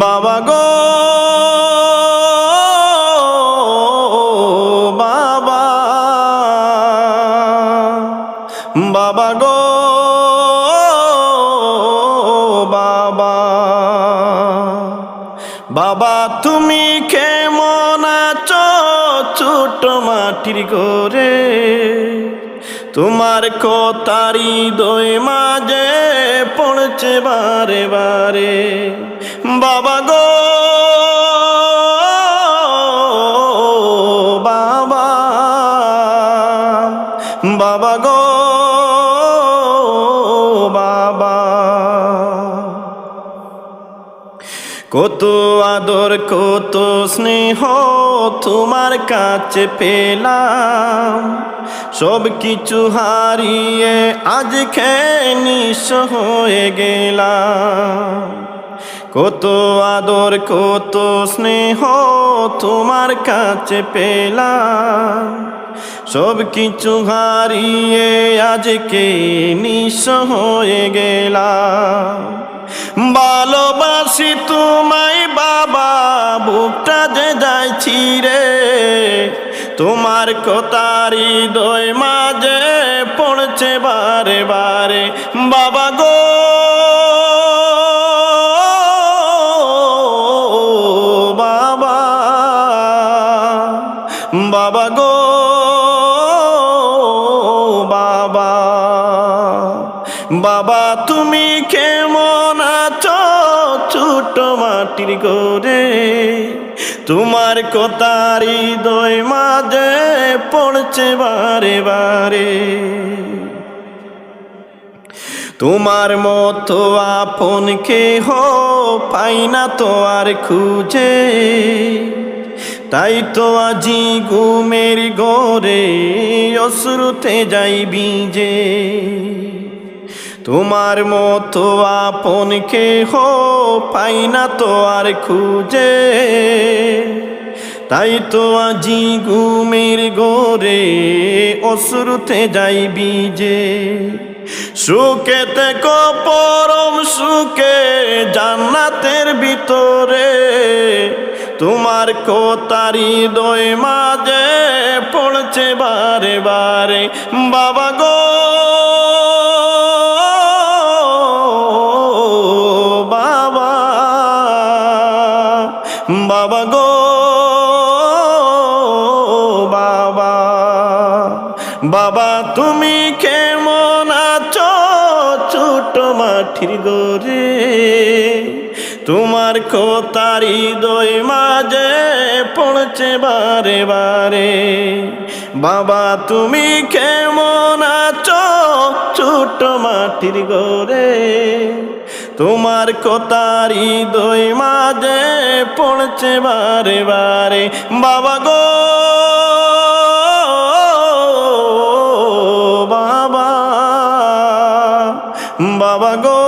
বাবা গো বাবা, বাবা গো বাবা, বাবা তুমি কেমন আছো ছোট মাটির ঘরে? তোমার কথারি হৃদয় মাঝে পড়ছে বারে বারে। বাবা গো বাবা, বাবা গো বাবা, কত আদর কত স্নেহ তোমার কাছে পেলাম, সব কিছু হারিয়ে আজকে নিঃস্ব হয়ে গেলাম। কত আদর কত স্নেহ তোমার কাছে পেলাম, সব কিছু হারিয়ে আজকে নিঃস্ব হয়ে গেলাম। ভালোবাসি তোমায় বাবা, বুকটা যে যাইছি রে, তোমার কথার হৃদয় মাঝে পড়ছে বারে বারে। বাবা গো বাবা, বাবা গো বাবা, বাবা তুমি কেমন আছো ছোট মাটির ঘরে? তোমার কথার হৃদয় মাঝে পড়ছে বারে বারে। তোমার মতো আপন কেহ পাই না তো আর খুঁজে, তাই তো আজি ঘুমের ঘরে অশ্রুতে যাই ভিজে। তোমার মতো আপন কেহ পাই না তো আর খুঁজে, তাই তো আজি ঘুমের ঘরে অশ্রুতে যাই ভিজে। সুখে থেকো পরম সুখে জান্নাতের ভিতরে, তোমার কথার হৃদয় মাঝে পড়ছে বারে বারে। বাবা গো বাবা, বাবা গো বাবা, বাবা তুমি কেমন আছো ছোট মাটির ঘরে? তোমার কথার হৃদয় মাঝে পড়ছে বারে বারে। বাবা তুমি কেমন আছো ছোট মাটির ঘরে? তোমার কথার হৃদয় মাঝে পড়ছে বারে বারে। বাবা গো বাবা, বাবা গো